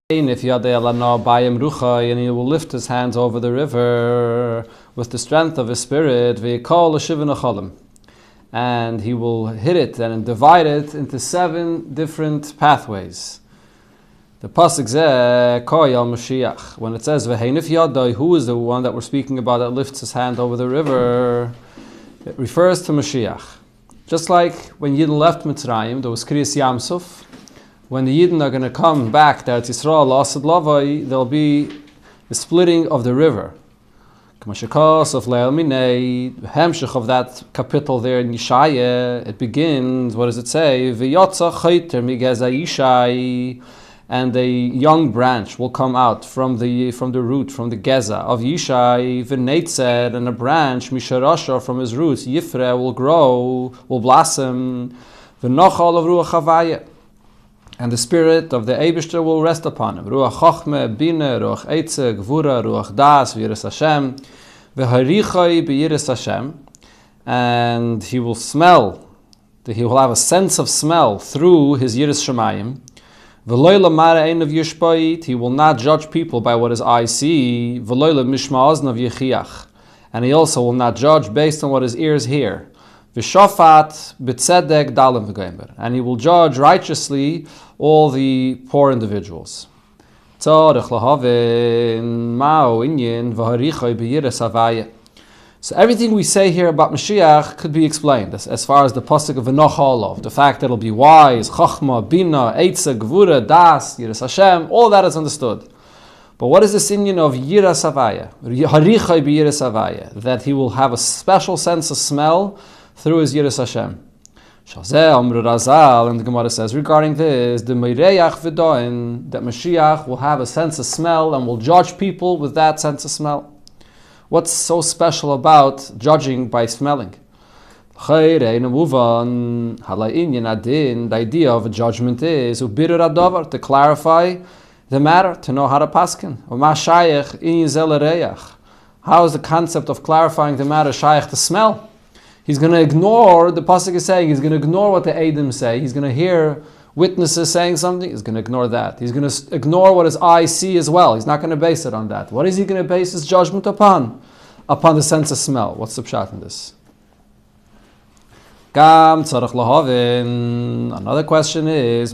If and he will lift his hands over the river with the strength of his spirit, and he will hit it and divide it into 7 different pathways. The pasuk zeh koyal Mashiach, when it says v'heinif yadai, who is the one that we're speaking about that lifts his hand over the river, it refers to Mashiach. Just like when Yidden left Mitzrayim, there was Kriyas Yamsuf. When the Yidden are going to come back to Eretz Yisrael, Asad Lavai, there'll be the splitting of the river. Hemshech of that capital there in Yeshaya, it begins, what does it say? And a young branch will come out from the root, from the Geza of Yishai, v'neitzed, and a branch, misharasha, from his roots, Yifre, will grow, will blossom, v'nochal of Ruach Havaya. And the spirit of the Eibishter will rest upon him. Ruach Chochmeh, Bina, Ruach Eitze, Gvura, Ruach Das, V'yiras Hashem, V'harichai b'yiras Hashem. And he will smell, he will have a sense of smell through his Yiras Shemayim. V'loy lamara ein of yishpait, he will not judge people by what his eyes see. V'loy lamishma oznav yechiach. And he also will not judge based on what his ears hear. V'shofat b'tzedek dalim v'gomer. And he will judge righteously all the poor individuals. So everything we say here about Mashiach could be explained as far as the pasuk of V'nochol, the fact that it'll be wise, Chachma, Bina, Eitze, Gvura, Das, Yiras Hashem, all that is understood. But what is this inyan of Yiras Havaya, Harichai b'Yiras Havaya, that he will have a special sense of smell through his Yiras Hashem? And the Gemara says regarding this, the Meireyach V'doin, that Mashiach will have a sense of smell and will judge people with that sense of smell. What's so special about judging by smelling? The idea of a judgment is to clarify the matter, to know how to paskin. How is the concept of clarifying the matter shaykh to smell? He's going to ignore, the pasuk is saying, he's going to ignore what the Eidim say. He's going to hear witnesses saying something, he's going to ignore that. He's going to ignore what his eyes see as well. He's not going to base it on that. What is he going to base his judgment upon? Upon the sense of smell. What's the pshat in this? Another question is,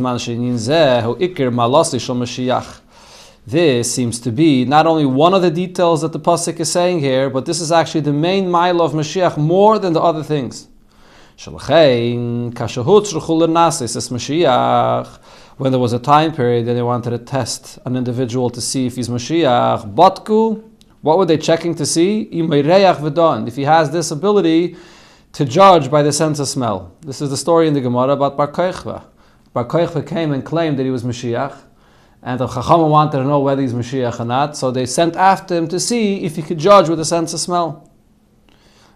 this seems to be not only one of the details that the pasuk is saying here, but this is actually the main mile of Mashiach more than the other things. When there was a time period that they wanted to test an individual to see if he's Mashiach, Batku, what were they checking to see? If he has this ability to judge by the sense of smell. This is the story in the Gemara about Bar Kochva. Bar Kochva came and claimed that he was Mashiach, and the Chachama wanted to know whether he's Mashiach or not, so they sent after him to see if he could judge with a sense of smell.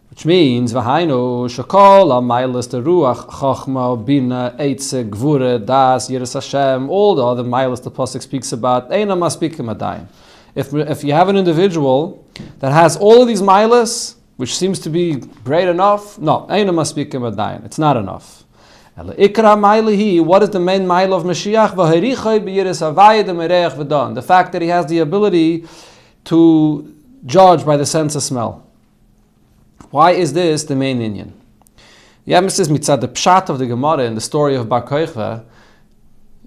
Which means, V'hainu, Shakol, Amailas, the Ruach, Chachma, Bina, Eitze, Gvura, Das, Yiras Hashem, all the other Mailas the Pasuk speaks about, Eina Maspikim Adayim. If you have an individual that has all of these Mailas, which seems to be great enough, no, Eina Maspikim Adayim, it's not enough. What is the main mile of Mashiach? The fact that he has the ability to judge by the sense of smell. Why is this the main inyan? Says mitzad the pshat of the Gemara in the story of Bar Kochva,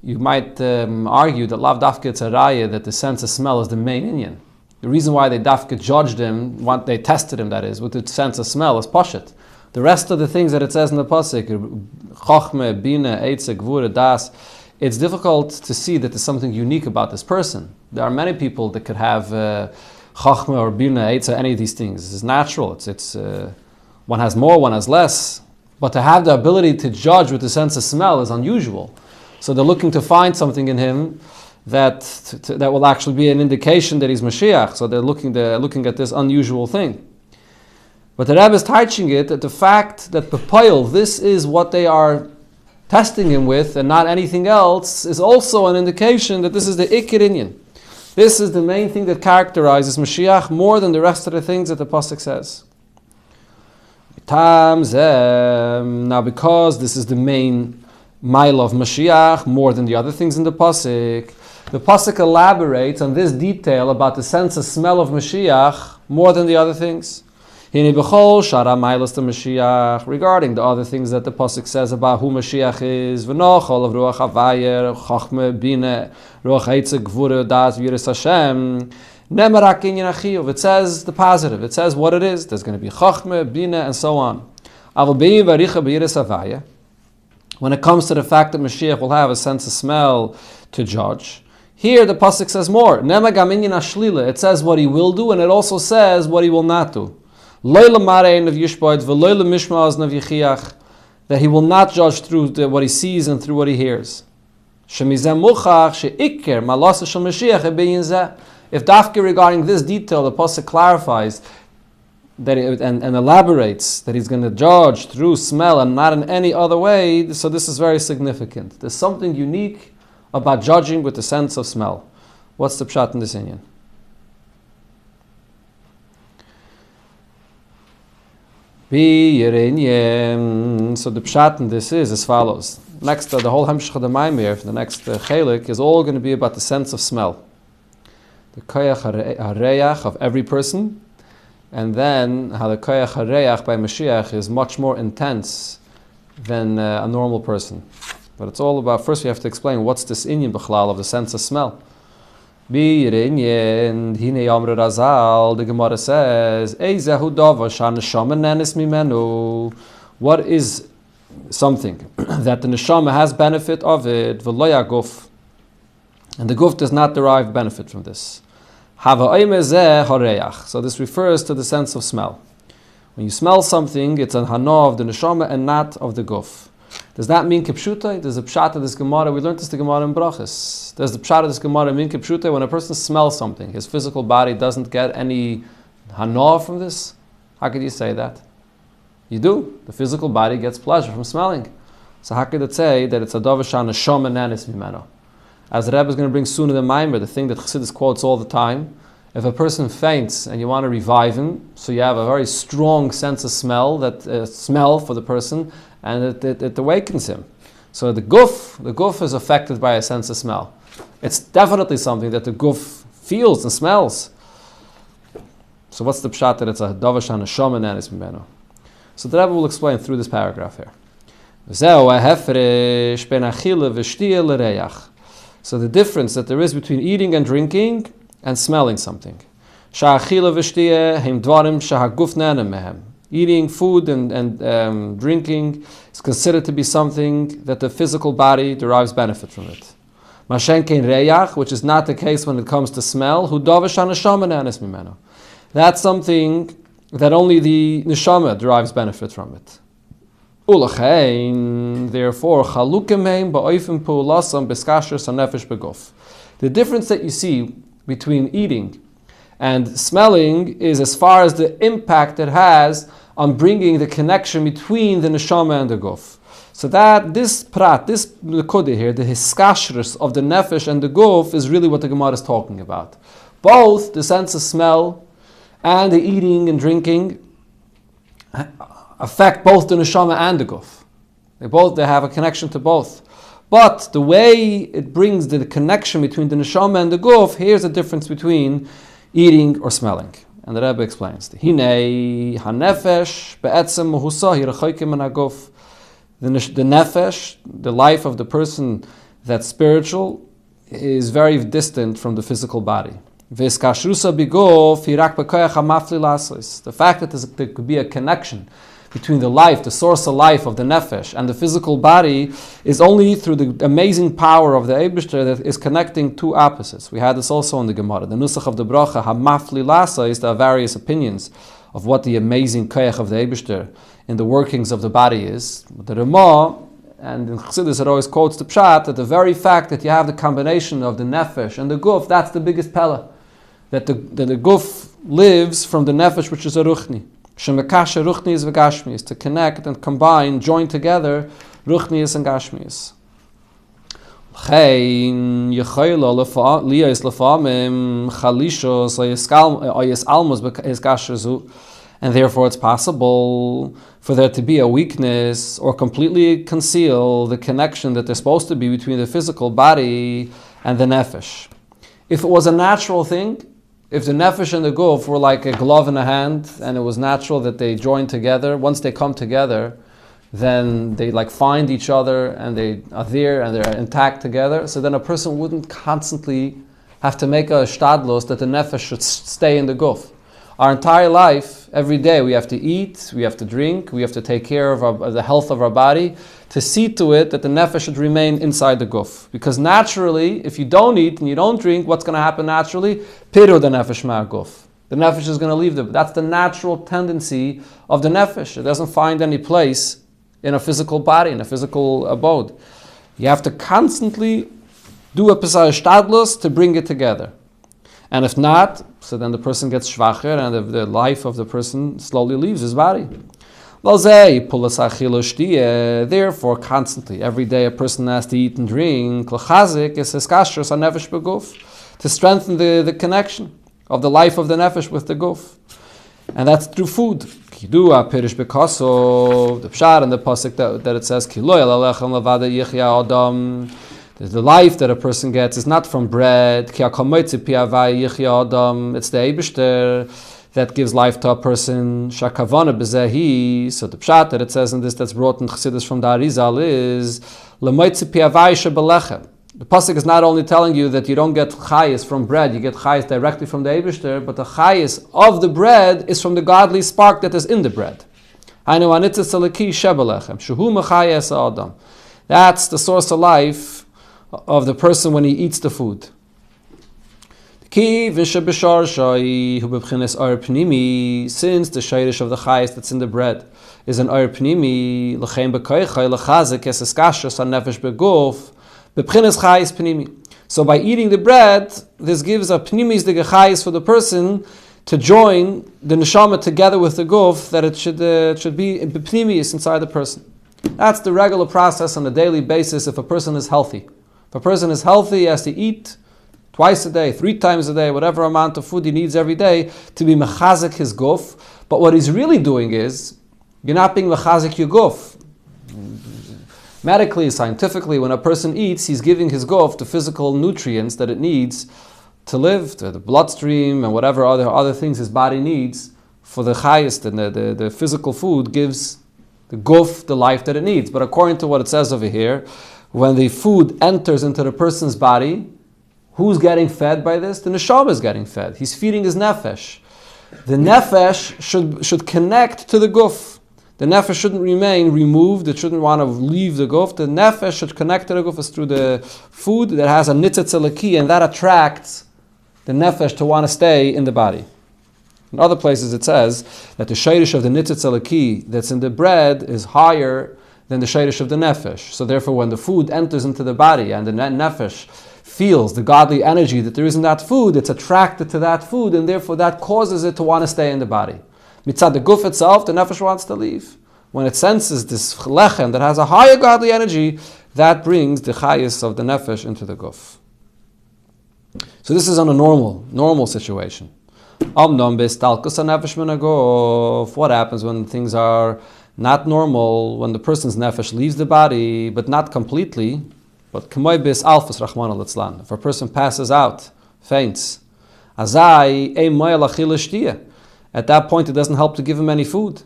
you might argue that lav dafka it's a raya that the sense of smell is the main inyan. The reason why they dafka judged him, they tested him, that is, with the sense of smell is poshet. The rest of the things that it says in the pasuk, Chochmeh, Bina, Eitze, Gvura, Das, it's difficult to see that there's something unique about this person. There are many people that could have Chochmeh or Bina, Eitze, any of these things. It's natural. It's one has more, one has less. But to have the ability to judge with the sense of smell is unusual. So they're looking to find something in him that will actually be an indication that he's Mashiach. So they're looking at this unusual thing. But the Rebbe is teaching it that the fact that B'Poil, this is what they are testing him with and not anything else, is also an indication that this is the Ikir Inyan. This is the main thing that characterizes Mashiach more than the rest of the things that the Pasuk says. Now because this is the main mile of Mashiach more than the other things in the Pasuk, the pasuk elaborates on this detail about the sense of smell of Mashiach more than the other things. Regarding the other things that the pasuk says about who Mashiach is, v'nochol of ruach havayer, chachme bina, ruach heitzah gvura das v'yiras Hashem. Nemarak inyan achiyuv. It says the positive. It says what it is. There's going to be chachme bina and so on. When it comes to the fact that Mashiach will have a sense of smell to judge, here the pasuk says more. It says what he will do, and it also says what he will not do. That he will not judge through what he sees and through what he hears. If dafka regarding this detail, the pasuk clarifies that and elaborates that he's going to judge through smell and not in any other way, so this is very significant. There's something unique about judging with the sense of smell. What's the pshat in this inyan? So the pshat in this is as follows. Next, the whole Hamshach of the Maamar, the next chelik, is all going to be about the sense of smell. The koyach hareyach of every person, and then how the koyach hareyach by Mashiach is much more intense than a normal person. But it's all about, first we have to explain what's this inyan b'chlal of the sense of smell. And Hine Yamra Razal, the Gemara says, what is something that the neshama has benefit of it, and the guf does not derive benefit from this. So this refers to the sense of smell. When you smell something, it's a hana of the neshama and not of the guf. Does that mean kipshuta? There's a pshat of this Gemara. We learned this the Gemara in Brachas. Does the pshat of this Gemara mean kipshuta? When a person smells something, his physical body doesn't get any hana from this? How could you say that? You do. The physical body gets pleasure from smelling. So how could it say that it's a davashan neshama nanis mimeno? As the Rebbe is going to bring soon in the Maamar, the thing that Chassidus quotes all the time, if a person faints and you want to revive him, so you have a very strong sense of smell, that smell for the person, and it awakens him. So the guf is affected by a sense of smell. It's definitely something that the guf feels and smells. So what's the pshat that it's a davashan neshama nanis mimeno? So the Rebbe will explain through this paragraph here. So the difference that there is between eating and drinking and smelling something. Eating food and drinking is considered to be something that the physical body derives benefit from it. Which is not the case when it comes to smell. That's something that only the neshama derives benefit from it. Therefore, the difference that you see between eating and smelling is as far as the impact it has on bringing the connection between the neshama and the guf. So that this nekuda here, the hiskashrus of the nefesh and the guf, is really what the Gemara is talking about. Both the sense of smell and the eating and drinking affect both the neshama and the guf. They have a connection to both. But the way it brings the connection between the neshama and the guf, here's the difference between eating or smelling. And the Rebbe explains. Hinei hanefesh be'etzem muhusa hirachaykim min haguf. The nefesh, the life of the person that's spiritual, is very distant from the physical body. The fact that there could be a connection between the life, the source of life of the nefesh and the physical body is only through the amazing power of the Eibishter that is connecting two opposites. We had this also in the Gemara. The nusach of the bracha, hamafli lasa, is there are various opinions of what the amazing koyach of the Eibishter in the workings of the body is. But the Ramah, and in Chassidus it always quotes the pshat, that the very fact that you have the combination of the nefesh and the guf, that's the biggest pella. That the guf lives from the nefesh, which is a ruchni. Shemekasha ruchnius v'gashmius, to connect and combine, join together ruchnius and gashmius. And therefore it's possible for there to be a weakness or completely conceal the connection that there's supposed to be between the physical body and the nefesh. If it was a natural thing, if the nefesh and the guf were like a glove in a hand, and it was natural that they join together, once they come together, then they like find each other and they are there and they're intact together, so then a person wouldn't constantly have to make a shtadlos that the nefesh should stay in the guf. Our entire life, every day, we have to eat, we have to drink, we have to take care of the health of our body, to see to it that the nefesh should remain inside the guf. Because naturally, if you don't eat and you don't drink, what's going to happen naturally? Piru the nefesh ma guf. The nefesh is going to leave that's the natural tendency of the nefesh. It doesn't find any place in a physical body, in a physical abode. You have to constantly do a pesach shtadlus to bring it together. And if not, so then the person gets schwacher and the life of the person slowly leaves his body. Therefore, constantly, every day a person has to eat and drink, to strengthen the connection of the life of the nefesh with the guf. And that's through food. The pshat and the pasuk that it says, the life that a person gets is not from bread. It's the Eibishter that gives life to a person. So the pshat that it says in this that's brought in Chassidus from the Arizal is the pasuk is not only telling you that you don't get chayis from bread, you get chayis directly from the Eibishter, but the chayis of the bread is from the godly spark that is in the bread. That's the source of life of the person when he eats the food. Since the shayrish of the chayis that's in the bread is an oir pnimi, so by eating the bread, this gives a pnimis the chayis for the person to join the neshama together with the guf, that it should be pnimis inside the person. That's the regular process on a daily basis if a person is healthy. If a person is healthy, he has to eat twice a day, 3 times a day, whatever amount of food he needs every day to be mechazik his guf. But what he's really doing is, you're not being mechazik your guf. Medically, scientifically, when a person eats, he's giving his guf the physical nutrients that it needs to live, to the bloodstream and whatever other things his body needs for the chayist, and the physical food gives the guf the life that it needs. But according to what it says over here, when the food enters into the person's body, who's getting fed by this? The neshama is getting fed. He's feeding his nefesh. The nefesh should connect to the guf. The nefesh shouldn't remain removed. It shouldn't want to leave the guf. The nefesh should connect to the guf through the food that has a nitzat zelaki, and that attracts the nefesh to want to stay in the body. In other places it says that the shayrish of the nitzat zelaki that's in the bread is higher than the shayrish of the nefesh. So therefore, when the food enters into the body and the nefesh feels the godly energy that there is in that food, it's attracted to that food, and therefore that causes it to want to stay in the body. Mitzad the guf itself, the nefesh wants to leave. When it senses this lechem that has a higher godly energy, that brings the chayis of the nefesh into the guf. So this is on a normal situation. What happens when things are not normal, when the person's nefesh leaves the body, but not completely? But if a person passes out, faints, at that point it doesn't help to give him any food.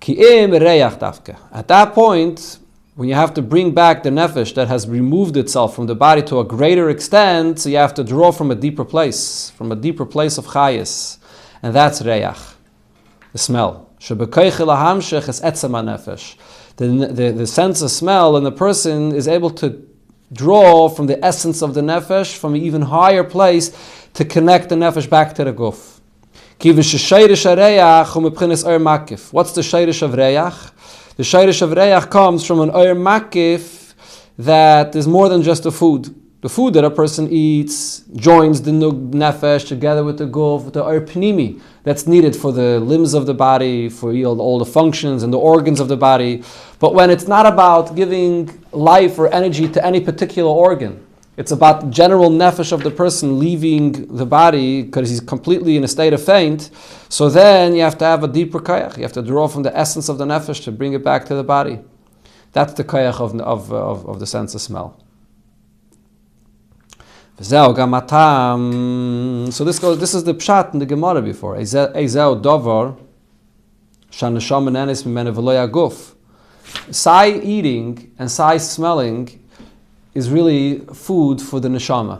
At that point, when you have to bring back the nefesh that has removed itself from the body to a greater extent, so you have to draw from a deeper place of chayis, and that's reyach, the smell. The sense of smell in the person is able to draw from the essence of the nefesh, from an even higher place, to connect the nefesh back to the guf. What's the shayrish of reyach? The shayrish of reyach comes from an oir makif that is more than just the food. The food that a person eats joins the nefesh together with the guf, the oir pnimi that's needed for the limbs of the body, for all the functions and the organs of the body. But when it's not about giving life or energy to any particular organ, it's about the general nefesh of the person leaving the body because he's completely in a state of faint. So then you have to have a deeper kayach. You have to draw from the essence of the nefesh to bring it back to the body. That's the kayach of the sense of smell. So this is the pshat in the Gemara before. Ezeu dover shaneshama nenes mimenu v'lo yaguf. Sai eating and sai smelling is really food for the neshama.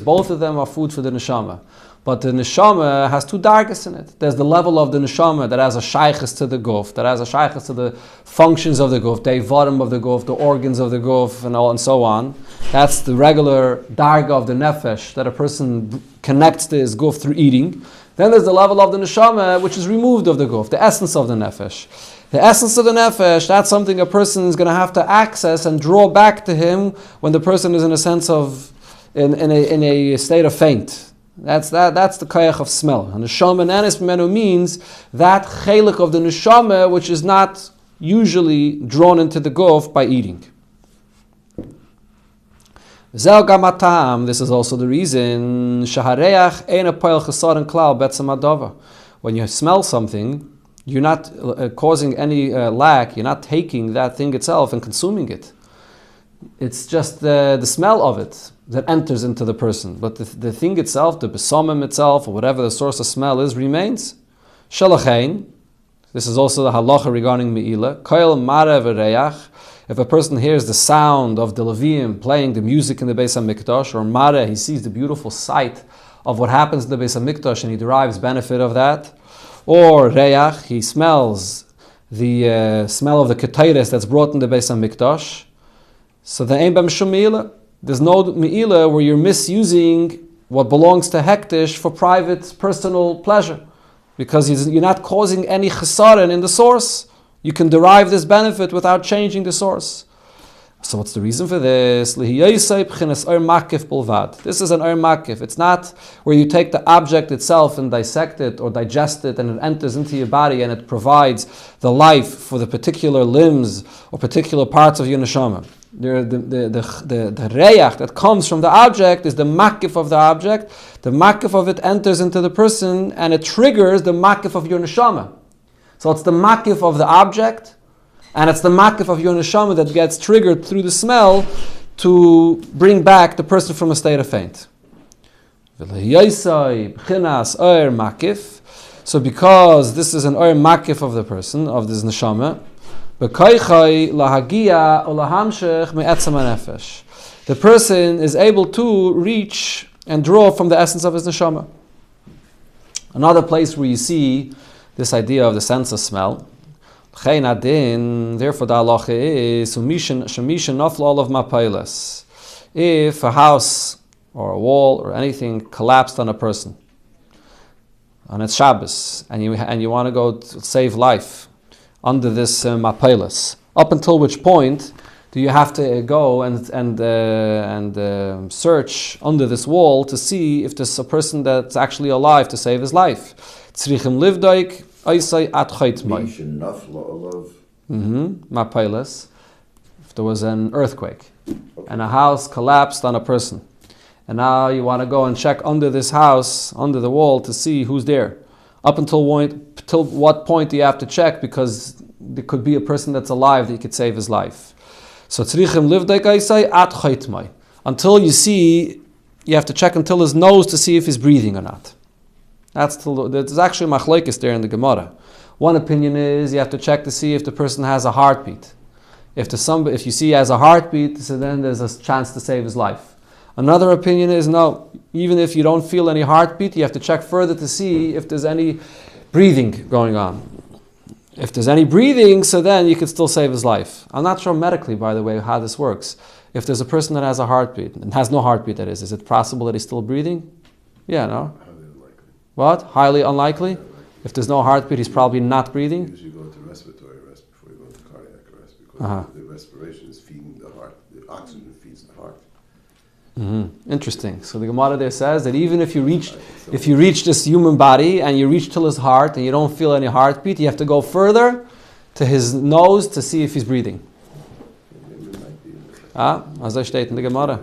Both of them are food for the neshama. But the neshama has two dargas in it. There's the level of the neshama that has a shaykhis to the guf, that has a shaykhis to the functions of the guf, the evarim of the guf, the organs of the guf, and so on. That's the regular darga of the nefesh that a person connects to his guf through eating. Then there's the level of the neshama which is removed of the guf, the essence of the nefesh. The essence of the nefesh, that's something a person is going to have to access and draw back to him when the person is in a sense of, in a state of faint. That's the koyach of smell. And neshama nanis mimenu means that chelik of the neshama which is not usually drawn into the guf by eating. Zel gamatam. This is also the reason shahareach ein apoel chesaron klal betzem hadava. When you smell something, you're not causing any lack. You're not taking that thing itself and consuming it. It's just the smell of it that enters into the person. But the thing itself, the besomim itself, or whatever the source of smell is, remains. Shalachein. This is also the halacha regarding me'ila. Koil mare v'reyach. If a person hears the sound of the Leviim playing the music in the Beis HaMikdash, or mare, he sees the beautiful sight of what happens in the Beis HaMikdash and he derives benefit of that. Or reyach, he smells the smell of the ketayres that's brought in the Beis HaMikdash. So there ain't b'mishum me'ila. There's no me'ila where you're misusing what belongs to hektish for private, personal pleasure. Because you're not causing any chesaron in the source. You can derive this benefit without changing the source. So what's the reason for this? This is an oir makif. It's not where you take the object itself and dissect it or digest it and it enters into your body and it provides the life for the particular limbs or particular parts of your neshama. The reyach that comes from the object is the makif of the object. The makif of it enters into the person and it triggers the makif of your neshama. So it's the makif of the object and it's the makif of your neshama that gets triggered through the smell to bring back the person from a state of faint. So because this is an oir makif of the person, of this neshama, the person is able to reach and draw from the essence of his neshama. Another place where you see this idea of the sense of smell. Therefore, the halacha is if a house or a wall or anything collapsed on a person on its Shabbos, and you want to go to save life under this mapailas, up until which point do you have to go and search under this wall to see if there's a person that's actually alive to save his life? Tzrichim livdaik aisai at chaytmai. Mapailas. If there was an earthquake and a house collapsed on a person, and now you want to go and check under this house, under the wall, to see who's there. Up until what point do you have to check? Because there could be a person that's alive that you could save his life. So tzrichim livdaik aisai at chaytmai. Until you see, you have to check until his nose to see if he's breathing or not. There's actually machlokes there in the Gemara. One opinion is you have to check to see if the person has a heartbeat. If you see he has a heartbeat, so then there's a chance to save his life. Another opinion is no, even if you don't feel any heartbeat, you have to check further to see if there's any breathing going on. If there's any breathing, so then you can still save his life. I'm not sure medically, by the way, how this works. If there's a person that has a heartbeat, and has no heartbeat, that is it possible that he's still breathing? Yeah, no? What? Highly unlikely? If there's no heartbeat, he's probably not breathing? You usually go to respiratory rest before you go to cardiac rest because the respiration is feeding the heart. The oxygen feeds the heart. Interesting. So the Gemara there says that even if you reach this human body and you reach till his heart and you don't feel any heartbeat, you have to go further to his nose to see if he's breathing. As I state in the Gemara.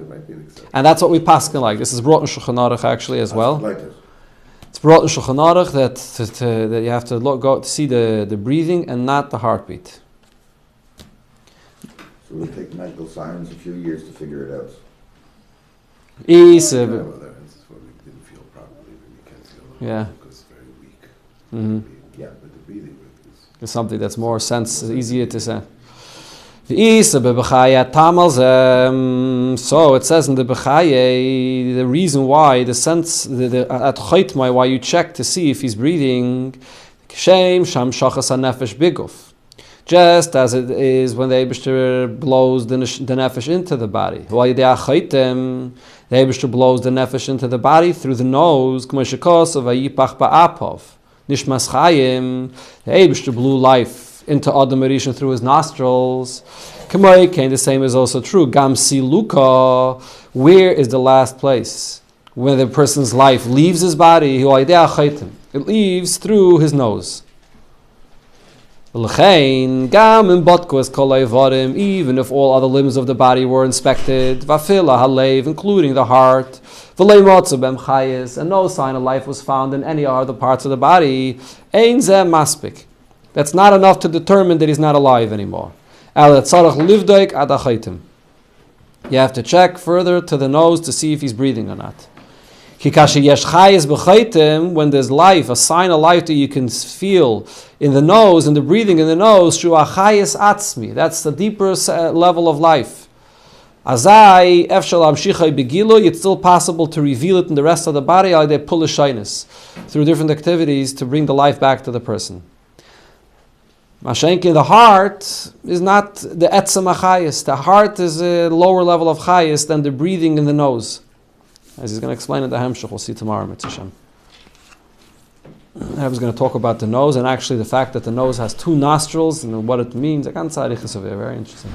And that's what we paskin like. This is brought in Shulchan Aruch actually as well. It's brought in Shulchan Aruch that you have to go to see the breathing and not the heartbeat. So it will take medical science a few years to figure it out. Is, On the other hand, it's when we didn't feel properly, when you can't feel the yeah. heart because it's very weak. Mm-hmm. Yeah, but the breathing is It's something that's more easier to say. So it says in the Bechaye, the reason why, the sense, at Chaytmai, why you check to see if he's breathing, just as it is when the Eibishter blows the nefesh into the body. The Eibishter blows the nefesh into the body through the nose, Nishmas Chayim, the Eibishter blew life into Adam Rishon through his nostrils. The same is also true. Gamsi Luka, where is the last place where the person's life leaves his body? It leaves through his nose. Even if all other limbs of the body were inspected, including the heart, and no sign of life was found in any other parts of the body, that's not enough to determine that he's not alive anymore. You have to check further to the nose to see if he's breathing or not. When there's life, a sign of life that you can feel in the nose, and the breathing in the nose, that's the deeper level of life. It's still possible to reveal it in the rest of the body through different activities to bring the life back to the person. Mashenkin, the heart is not the etzem achayis. The heart is a lower level of chayis than the breathing in the nose. As he's going to explain in the Hemshech, we'll see tomorrow, Mitzvah. I was going to talk about the nose and actually the fact that the nose has two nostrils and what it means. Very interesting.